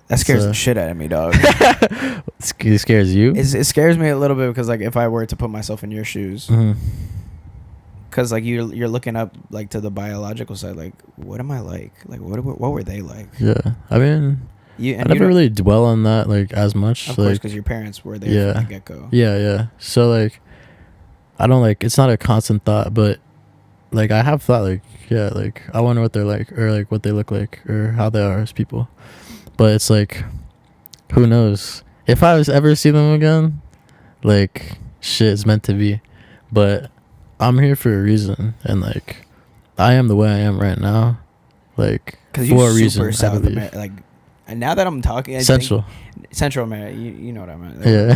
That scares the shit out of me, dog. It scares you? It scares me a little bit because like if I were to put myself in your shoes, because like you're looking up like to the biological side, like what am I like? Like what were they like? Yeah, I mean. I never really dwell on that like as much. Of course, because your parents were there from the get-go. Yeah. So like, I don't like. It's not a constant thought, but like I have thought like, yeah, like I wonder what they're like, or like what they look like, or how they are as people. But it's like, who knows? If I was ever see them again, like shit is meant to be. But I'm here for a reason, and like, I am the way I am right now, like for a reason. South America, like. And now that I'm talking, Central America, you know what I meant. Yeah.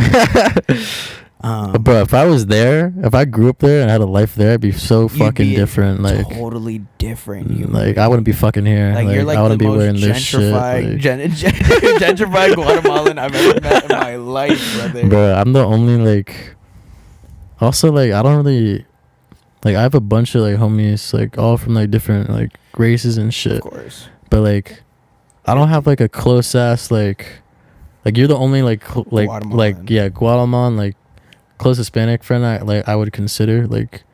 Bro, if I was there, if I grew up there and had a life there, I'd be so fucking different. Like totally different. Like I wouldn't be fucking here. Like you're like I wouldn't the be most wearing this shit. Gentrified Guatemalan I've ever met in my life, brother. Bro, I'm the only like. Also, like I don't really. Like I have a bunch of like homies, like all from like different like races and shit. Of course. But like. I don't have like a close ass like you're the only like Guatemalan like close Hispanic friend I would consider like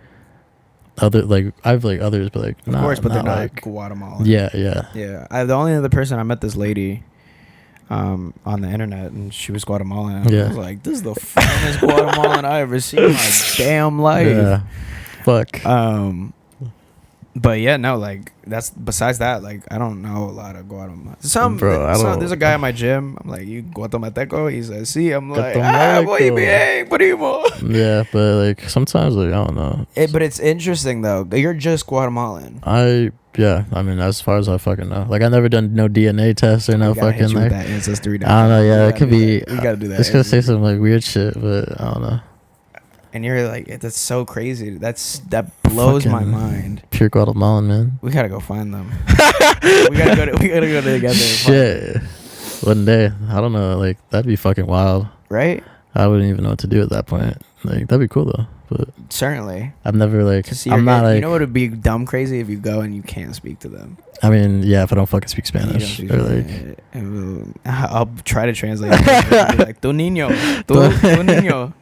other like I have like others but like of course but they're not like Guatemalan. Yeah. The only other person I met this lady on the internet and she was Guatemalan. I was like, this is the finest Guatemalan I ever seen in my damn life. Yeah. Fuck. But yeah, no, like that's besides that, like I don't know a lot of Guatemala. There's a guy at my gym. I'm like, you Guatemalteco? He says, "Sí." I'm like, muy bien, primo. Yeah, but like sometimes like I don't know. But it's interesting though. You're just Guatemalan. I mean, as far as I fucking know, like I never done no DNA test or no fucking like that ancestry. I don't know. Yeah, it could be. We gotta do that. It's gonna say some like weird shit, but I don't know. And you're like, that's so crazy. That blows my mind. Pure Guatemalan, man. We gotta go find them. we gotta go together. Shit. One day, I don't know. Like that'd be fucking wild, right? I wouldn't even know what to do at that point. Like that'd be cool though. But certainly, I've never like. I'm not like. You know what would be dumb crazy if you go and you can't speak to them. I mean, yeah, if I don't fucking speak Spanish, or like, I'll try to translate. Like, tu niño, tu niño.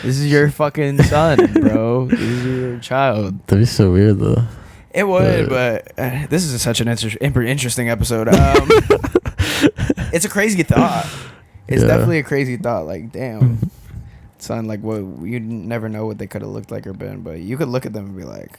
This is your fucking son, bro. This is your child. That'd be so weird though. It would, but this is such an interesting episode. It's a crazy thought. It's definitely a crazy thought. Like, damn, son. Like, what you never know what they could have looked like or been, but you could look at them and be like.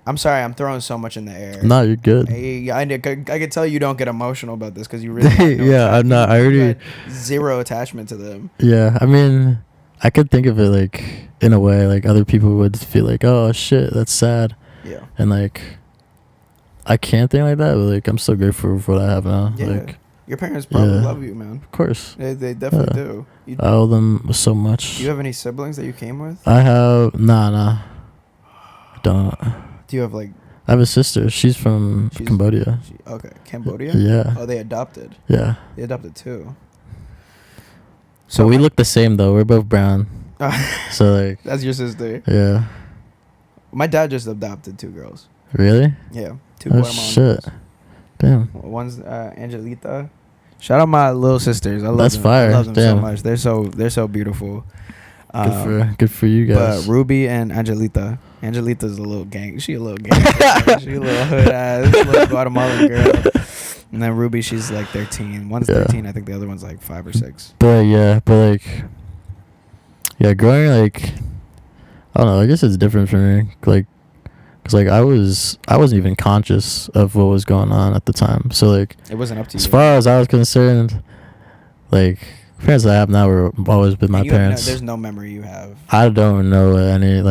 I'm sorry, I'm throwing so much in the air. No, you're good. I could tell you don't get emotional about this because you really yeah, I'm not. I already zero attachment to them. Yeah, I mean, I could think of it like in a way like other people would feel like, oh shit, that's sad. Yeah. And like, I can't think like that, but like I'm so grateful for what I have now. Yeah. Like, your parents probably love you, man. Of course. They definitely do. I owe them so much. Do you have any siblings that you came with? I have nah. I don't. Do you have like? I have a sister. She's from Cambodia. Okay, Cambodia. Yeah. Oh, they adopted. Yeah. They adopted too. So we look the same though. We're both brown. So like. That's your sister. Yeah. My dad just adopted 2 girls. Really? Yeah. 2 Oh Guatemalan shit. girls. Damn. One's Angelita. Shout out my little sisters. I love That's them. fire. I love them so Damn. much. They're so beautiful. Good for you guys. But Ruby and Angelita. Angelita's a little gang. She a little gang. She a little hood ass little Guatemalan girl. And then Ruby, she's like 13. One's 13. I think the other one's like 5 or 6. But growing like, I don't know. I guess it's different for me. Like, cause like I wasn't even conscious of what was going on at the time. So like, It wasn't up to you. as far as I was concerned, like parents I have now were always with my parents. There's no memory you have. I don't know any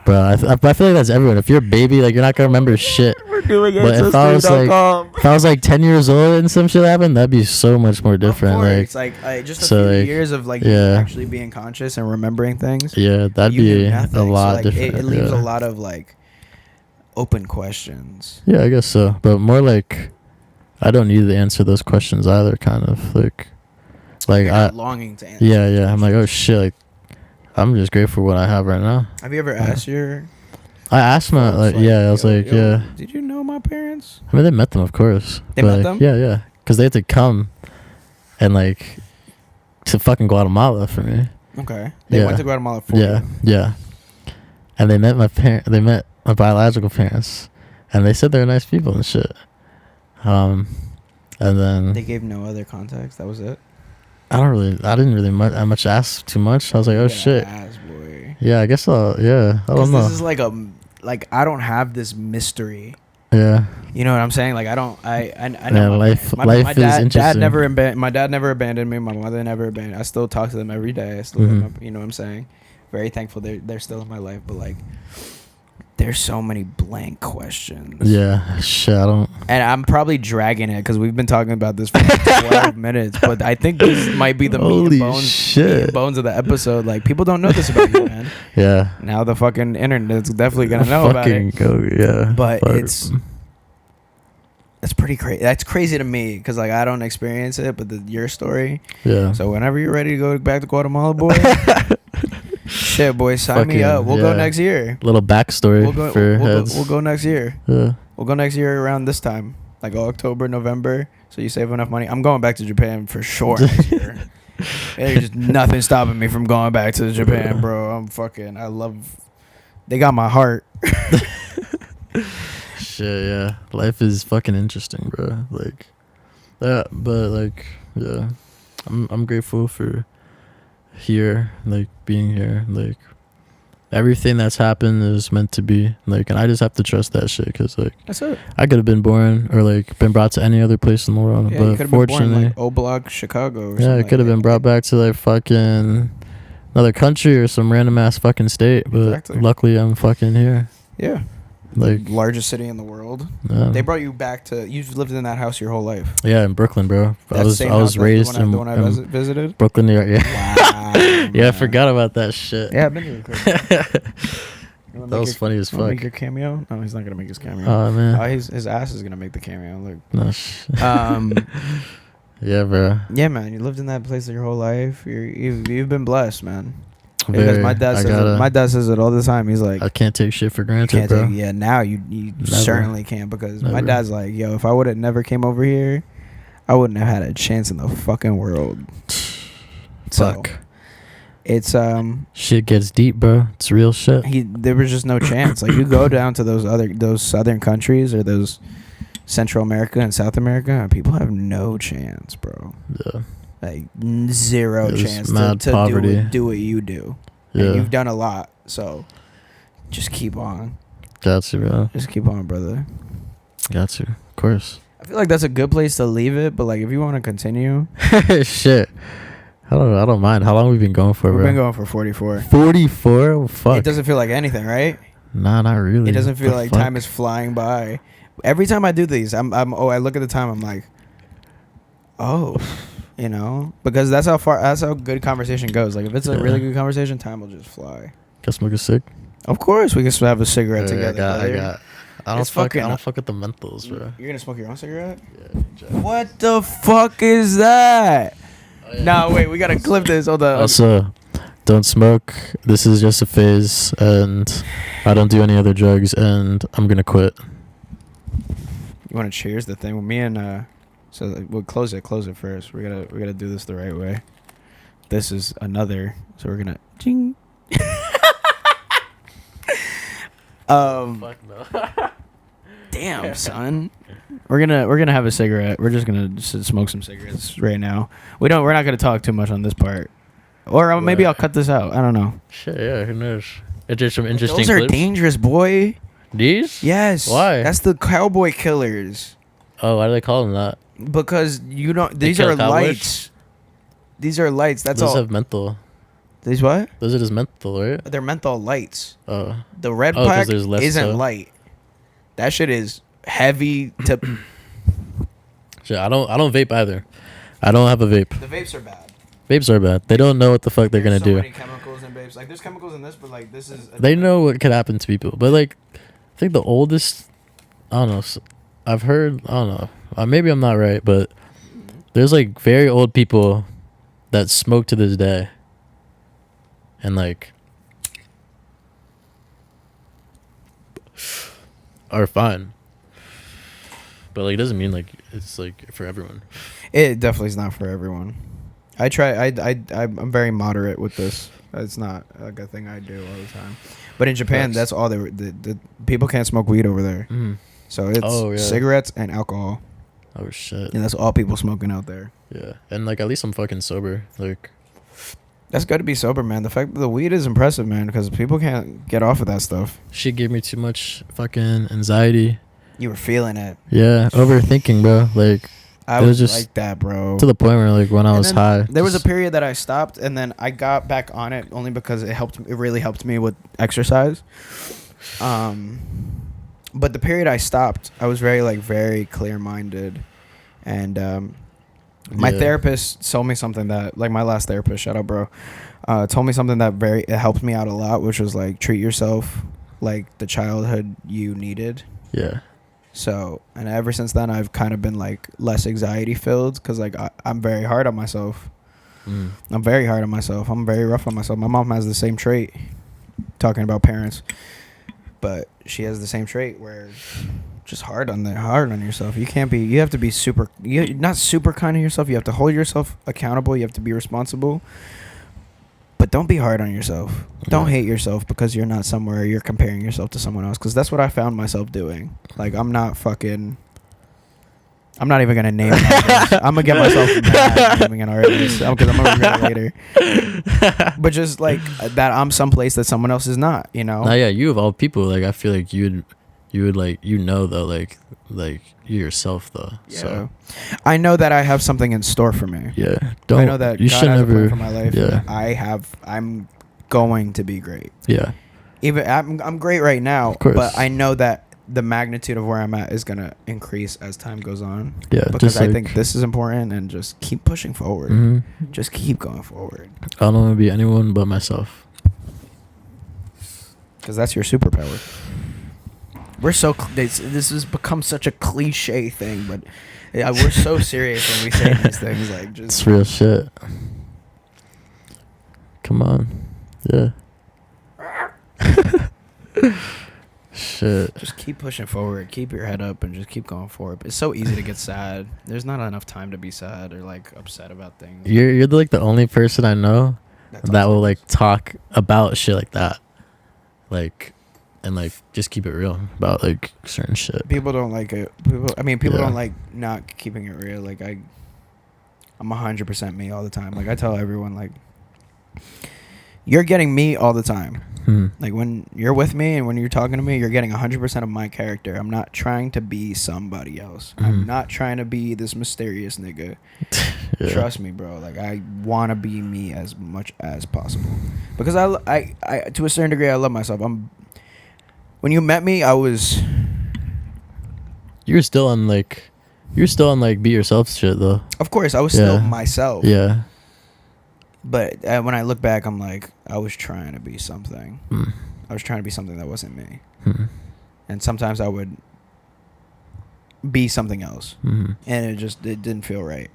Bro, I feel like that's everyone. If you're a baby, like you're not gonna remember shit. We're doing it. But if I was like 10 years old and some shit happened, that'd be so much more different. Of course. Like, Just a few years of like actually being conscious and remembering things. Yeah, that'd be a lot different. It leaves a lot of like open questions. Yeah, I guess so. But more like, I don't need to answer those questions either. Kind of like I longing to answer. Yeah. I'm like, oh shit. Like, I'm just grateful for what I have right now. Have you ever asked your? I asked my I was like, yeah. Did you know my parents? I mean, they met them, of course. They met them? Yeah. Because they had to come and like to fucking Guatemala for me. Okay. They went to Guatemala for you. Yeah. And they met my biological parents, and they said they were nice people and shit. And then they gave no other context. That was it. I didn't really much ask too much. I was like, oh shit. Ass, boy. Yeah, I guess I don't know. This is like I don't have this mystery. Yeah. You know what I'm saying? Like I know life is interesting. My dad never abandoned me. My mother never abandoned. I still talk to them every day. I still hit them up, you know what I'm saying? Very thankful they're still in my life, but like there's so many blank questions. Yeah, shit, I don't. And I'm probably dragging it because we've been talking about this for 12 minutes. But I think this might be the meat and bones of the episode. Like, people don't know this about you, man. Yeah. Now the fucking internet's definitely going to know about it. Yeah. But it's pretty crazy. That's crazy to me because, like, I don't experience it, but your story. Yeah. So whenever you're ready to go back to Guatemala, boy. Shit, boy, sign me up. We'll go next year. Little backstory for heads. We'll go next year. Yeah. We'll go next year around this time, like October, November. So you save enough money. I'm going back to Japan for sure next year. There's just nothing stopping me from going back to Japan, bro. They got my heart. Shit, yeah. Life is fucking interesting, bro. Like, but like, yeah. I'm grateful for being here, like everything that's happened is meant to be, like, and I just have to trust that shit because like that's it. I could have been born or like been brought to any other place in the world, yeah, but fortunately, like O-Block, Chicago. Or yeah, it could have been brought back to like fucking another country or some random ass fucking state, but luckily I'm fucking here. Yeah. Like largest city in the world. They brought you back to. You've lived in that house your whole life. Yeah, in Brooklyn, bro. I was raised in the one I visited. Brooklyn, New York. Yeah. Wow. Yeah, I forgot about that shit. Yeah, I've been to That was funny as fuck. Make your cameo? No, he's not gonna make his cameo. Oh man. Oh, his ass is gonna make the cameo. Look. No. Yeah, bro. Yeah, man. You lived in that place your whole life. You've been blessed, man. Because my dad says it all the time. He's like, I can't take shit for granted, bro. Now you certainly can't, because my dad's like, yo, if I would have never came over here, I wouldn't have had a chance in the fucking world. Fuck. So, it's shit gets deep, bro. It's real shit. There was just no chance. Like, you go down to those southern countries or those Central America and South America, and people have no chance, bro. Yeah. Like zero chance to do what you do. Yeah. And you've done a lot, so just keep on. Got you, bro. Just keep on, brother. Got you. Of course. I feel like that's a good place to leave it, but like if you want to continue, shit. I don't mind. How long we been going for, bro? We've been going for 44. 44? Oh, fuck. It doesn't feel like anything, right? Nah, not really. It doesn't feel like time is flying by. Every time I do these, I look at the time, I'm like, oh. You know, because that's how good conversation goes. Like if it's a really good conversation, time will just fly. Can smoke a cig? Of course, we can have a cigarette together. I don't fuck with the menthols, bro. You're gonna smoke your own cigarette? Yeah. What the fuck is that? No, wait, we gotta clip this. Hold on. Also, don't smoke. This is just a phase, and I don't do any other drugs, and I'm gonna quit. You want to cheers the thing with me and so like, we'll close it first. We gotta do this the right way. This is another, so we're gonna ching. Fuck no. Damn, son. We're gonna have a cigarette. We're just gonna smoke some cigarettes right now. We're not gonna talk too much on this part, or maybe I'll cut this out. I don't know. Shit, yeah, who knows? It's just some interesting. Those are clips. dangerous, boy. These? Yes. Why? That's the cowboy killers. Oh, why do they call them that? Because you don't. They These kill are cowboys? lights. These are lights. That's Those all. have menthol. These what? Those are just menthol, right? They're menthol lights. Oh. The red 'cause pack there's less isn't so. light. That shit is heavy to. Shit, I don't vape either. I don't have a vape. The vapes are bad. Vapes are bad. They don't know what the fuck they're gonna so do. Many chemicals in vapes. Like there's chemicals in this, but like this is. They know what could happen to people, but like, I think the oldest, I don't know. I've heard, I don't know. Maybe I'm not right, but there's like very old people that smoke to this day, and like are fine. But like, it doesn't mean like it's like for everyone. It definitely is not for everyone. I try. I'm very moderate with this. It's not like a thing I do all the time. But in Japan, that's all the people can't smoke weed over there. Mm. So it's cigarettes and alcohol. Oh shit. And that's all people smoking out there. Yeah, and like at least I'm fucking sober. Like, that's good to be sober, man. The fact that the weed is impressive, man, because people can't get off of that stuff. shit gave me too much fucking anxiety. You were feeling it. Yeah, overthinking, bro. Like, I it was was just like that, bro. to the point where like when I was high, there was a period that I stopped, and then I got back on it only because it helped. It really helped me with exercise. But the period I stopped, I was very clear-minded, and my therapist told me something that, like, my last therapist, shout out, bro, told me something that it helped me out a lot, which was like treat yourself like the childhood you needed. Yeah. So, and ever since then, I've kind of been like less anxiety filled because like I'm very hard on myself. I'm very hard on myself. I'm very rough on myself. My mom has the same trait. Talking about parents, but she has the same trait where just hard on yourself. You can't be. You have to be not super kind to yourself. You have to hold yourself accountable. You have to be responsible. But don't be hard on yourself. Don't hate yourself because you're not somewhere. You're comparing yourself to someone else. Because that's what I found myself doing. Like, I'm not even going to name it. I'm going to get myself mad naming an artist. Because I'm going to regret it later. But just, like, that I'm someplace that someone else is not, you know? Nah, yeah, you of all people, like, I feel like you would like, though, like you yourself, though. Yeah. So I know that I have something in store for me. yeah, I know that you God should has never a plan for my life. Yeah. I'm going to be great. Yeah. Even I'm great right now, Of course. but I know that the magnitude of where I'm at is gonna increase as time goes on. Yeah. Because I think this is important, and just keep pushing forward. Mm-hmm. Just keep going forward. I don't want to be anyone but myself. Because that's your superpower. We're so this has become such a cliche thing, but we're so serious when we say these things. Like, just It's real shit. Come on. Yeah. Shit. just keep pushing forward. Keep your head up and just keep going forward. It's so easy to get sad. There's not enough time to be sad or like upset about things. You're like the only person I know That's that will awesome. like talk about shit like that, like, and like just keep it real about like certain shit. People don't like it. People Yeah. don't like not keeping it real. Like I'm 100% me all the time. Like I tell everyone, like, you're getting me all the time. Like when you're with me and when you're talking to me, you're getting 100% of my character. I'm not trying to be somebody else. I'm not trying to be this mysterious nigga. Yeah. Trust me, bro. Like, I want to be me as much as possible because I to a certain degree I love myself. When you met me, You're still on like be yourself shit though. of course I was still myself. Yeah. But when I look back, I'm like, I was trying to be something. Mm. I was trying to be something that wasn't me. Mm. And sometimes I would be something else. Mm. And it didn't feel right.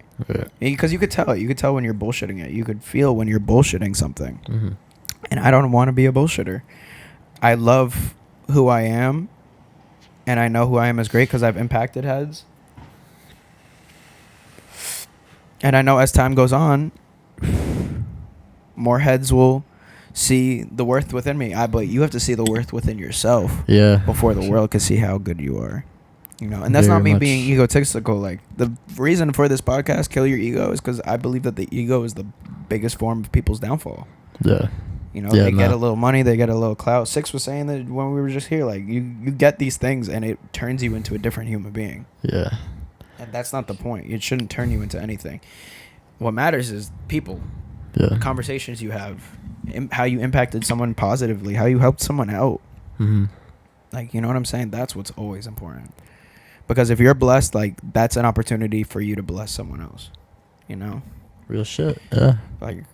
Because you could tell when you're bullshitting it. You could feel when you're bullshitting something. Mm-hmm. And I don't want to be a bullshitter. I love who I am, and I know who I am is great because I've impacted heads. And I know as time goes on, more heads will see the worth within me. But you have to see the worth within yourself. Yeah. Before the world can see how good you are. You know, and that's Very not me much. being egotistical. Like, the reason for this podcast, Kill Your Ego, is because I believe that the ego is the biggest form of people's downfall. Yeah. You know, Yeah, they get a little money, they get a little clout. Six was saying that when we were just here, like, you get these things and it turns you into a different human being. Yeah. And that's not the point. It shouldn't turn you into anything. What matters is people, Yeah. conversations you have, how you impacted someone positively, how you helped someone out. Mm-hmm. Like, you know what I'm saying? That's what's always important. Because if you're blessed, like, that's an opportunity for you to bless someone else. You know? Real shit. Yeah. Like,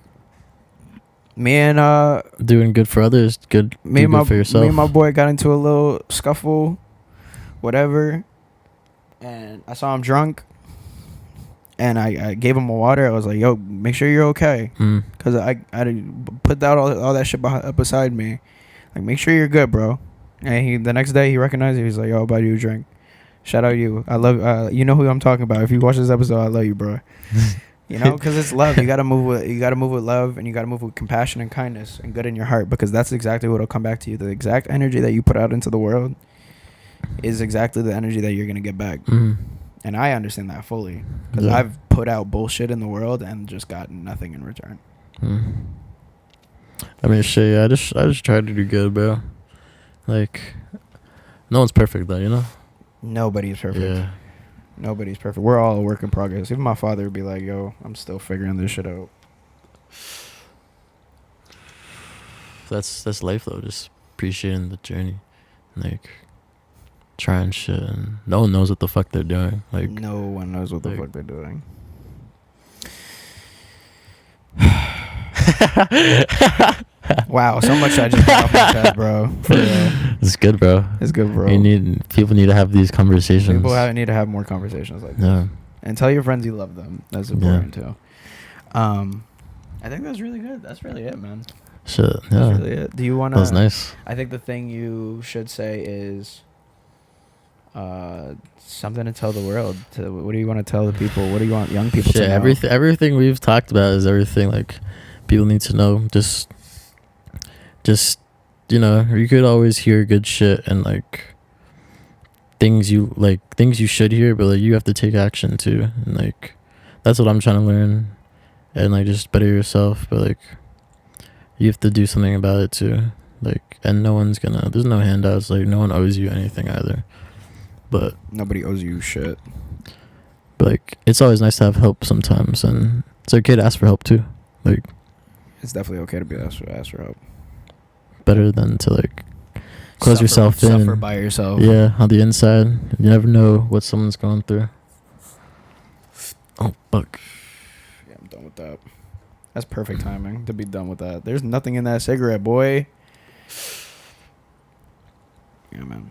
me and doing good for others, good. me and good for yourself. me and my boy got into a little scuffle, whatever, and I saw him drunk, and I gave him a water. I was like, "Yo, make sure you're okay," because I put that all that shit beside me. Like, make sure you're good, bro. And the next day he recognized it. He's like, "Yo, I'll buy you a drink." Shout out you. I love. You know who I'm talking about. If you watch this episode, I love you, bro. You know, because it's love. You gotta move with love, and you gotta move with compassion and kindness and good in your heart, because that's exactly what'll come back to you. The exact energy that you put out into the world is exactly the energy that you're gonna get back. And I understand that fully, because I've put out bullshit in the world and just got nothing in return. I mean, shit. Yeah, I just try to do good, bro. Like, no one's perfect, though. You know. Nobody's perfect. Yeah. Nobody's perfect. We're all a work in progress. Even my father would be like, "Yo, I'm still figuring this shit out." That's life, though. Just appreciating the journey, like trying shit, and no one knows what the fuck they're doing. Like, no one knows what the fuck they're doing. Wow, so much I just got off my chest, bro. For real. It's good, bro. It's good, bro. People need to have these conversations. People need to have more conversations like this. And tell your friends you love them. That's important too. I think that's really good. That's really it, man. Shit. Yeah. That's really it. Do you want to? That was nice. I think the thing you should say is something to tell the world. What do you want to tell the people? What do you want young people to know? Everything we've talked about is everything like people need to know. Just you know, you could always hear good shit and like things you should hear, but like you have to take action too. And like that's what I'm trying to learn, and like just better yourself. But like you have to do something about it too. Like, and there's no handouts. Like, no one owes you anything either. But nobody owes you shit. But like, it's always nice to have help sometimes, and it's okay to ask for help too. Like, it's definitely okay to be asked for help. Better than to like close yourself in. Suffer by yourself. Yeah, on the inside, you never know what someone's going through. Oh fuck. Yeah, I'm done with that. That's perfect timing to be done with that. There's nothing in that cigarette, boy. Yeah, man.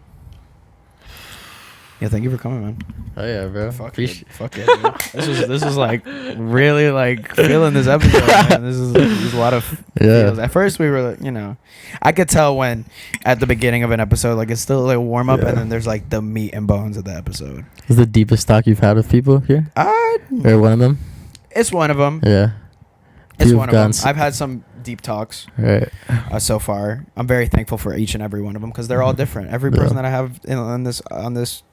Yeah, thank you for coming, man. Oh yeah, bro. Fuck yeah, dude. This was like really like feeling this episode, man. This is a lot of feels. At first we were, you know, I could tell when at the beginning of an episode, like it's still like warm up, and then there's like the meat and bones of the episode. Is the deepest talk you've had with people here? Or one of them? It's one of them. Yeah. It's one of them. I've had some deep talks so far. I'm very thankful for each and every one of them because they're all different. Every person that I have on this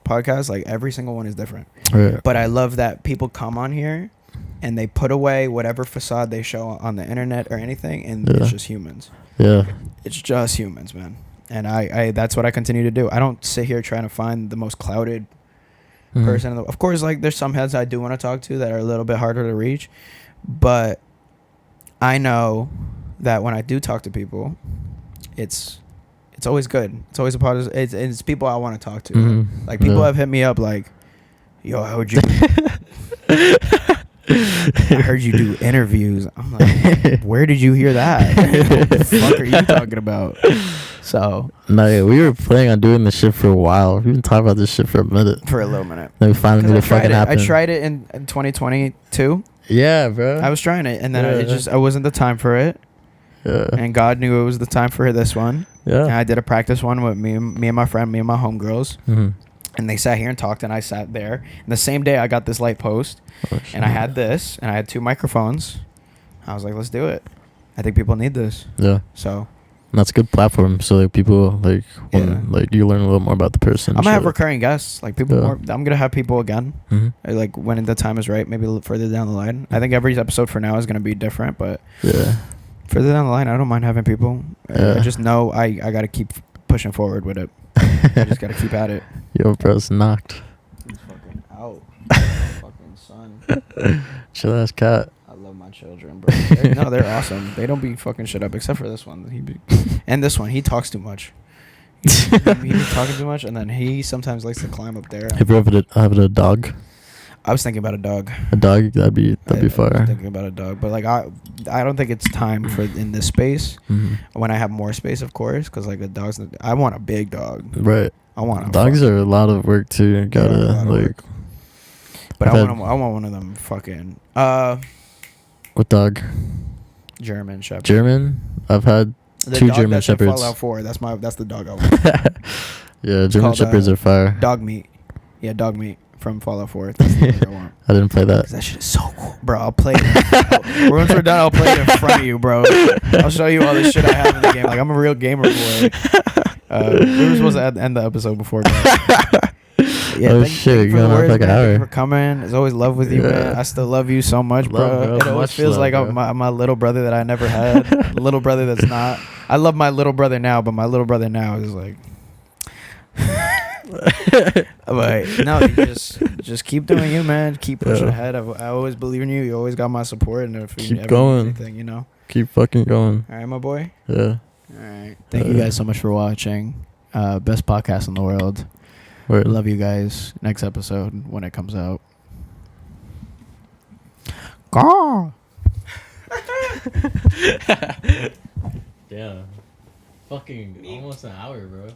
podcast, like every single one is different. Right. But I love that people come on here and they put away whatever facade they show on the internet or anything, and it's just humans. Yeah. It's just humans, man. And I that's what I continue to do. I don't sit here trying to find the most clouded person. Of course, like there's some heads I do want to talk to that are a little bit harder to reach, but I know that when I do talk to people, it's always good. It's always a positive. It's people I want to talk to. Like people have hit me up like, "Yo, how would you?" I heard you do interviews. I'm like, where did you hear that? What the fuck are you talking about? So no, yeah, we were planning on doing this shit for a while. We've been talking about this shit for a minute. for a little minute. Then we finally made it fucking happen. I tried it in 2022. Yeah, bro. I was trying it, and then I wasn't the time for it. Yeah. And God knew it was the time for this one. Yeah. And I did a practice one with me and my friend, me and my homegirls. Mm-hmm. And they sat here and talked, and I sat there. And the same day, I got this light post, and I had this, and I had 2 microphones. I was like, let's do it. I think people need this. Yeah. So. And that's a good platform. So like people like when Yeah. like you learn a little more about the person. I'm gonna have recurring guests, like people. Yeah. I'm gonna have people again, Mm-hmm. like when the time is right. Maybe further down the line. I think every episode for now is gonna be different, but Yeah. further down the line, I don't mind having people. Yeah. I just know I gotta keep pushing forward with it. I just gotta keep at it. Yo, bro's knocked. He's fucking out. Fucking son. Chill ass cat. I love my children, bro. They're awesome. They don't be fucking shit up, except for this one. And this one, he talks too much. He be talking too much, and then he sometimes likes to climb up there. Have you ever had a dog? I was thinking about a dog. A dog? That'd be I was fire. thinking about a dog, but like I don't think it's time for in this space. Mm-hmm. When I have more space, of course, because like a dog's. I want a big dog. Right. I want a dogs are a lot of work too. You gotta like. Work. But I want one of them fucking. What dog? German Shepherd. German. I've had The 2 dog German that's in Shepherds. Fallout 4. That's the dog I want. Yeah, German called, Shepherds are fire. Dog meat. Yeah, dog meat from Fallout 4. That's the dog I want. I didn't play that. That shit is so cool, bro. I'll play it. Once we're done, I'll play it in front of you, bro. I'll show you all the shit I have in the game. Like I'm a real gamer boy. We were supposed to end the episode before. Yeah, oh thank shit, you for the words, like an man. Thank you hour. for coming. It's always love with you, man. I still love you so much, bro. It always feels like my little brother that I never had. A little brother that's not. I love my little brother now, but my little brother now is like. But no, you just keep doing you, man. Keep pushing ahead. I always believe in you. You always got my support, and if keep you going, anything, you know. Keep fucking going. All right, my boy. Yeah. All right. Thank you guys so much for watching. Best podcast in the world. Word. Love you guys. Next episode when it comes out. Yeah. Fucking almost an hour, bro.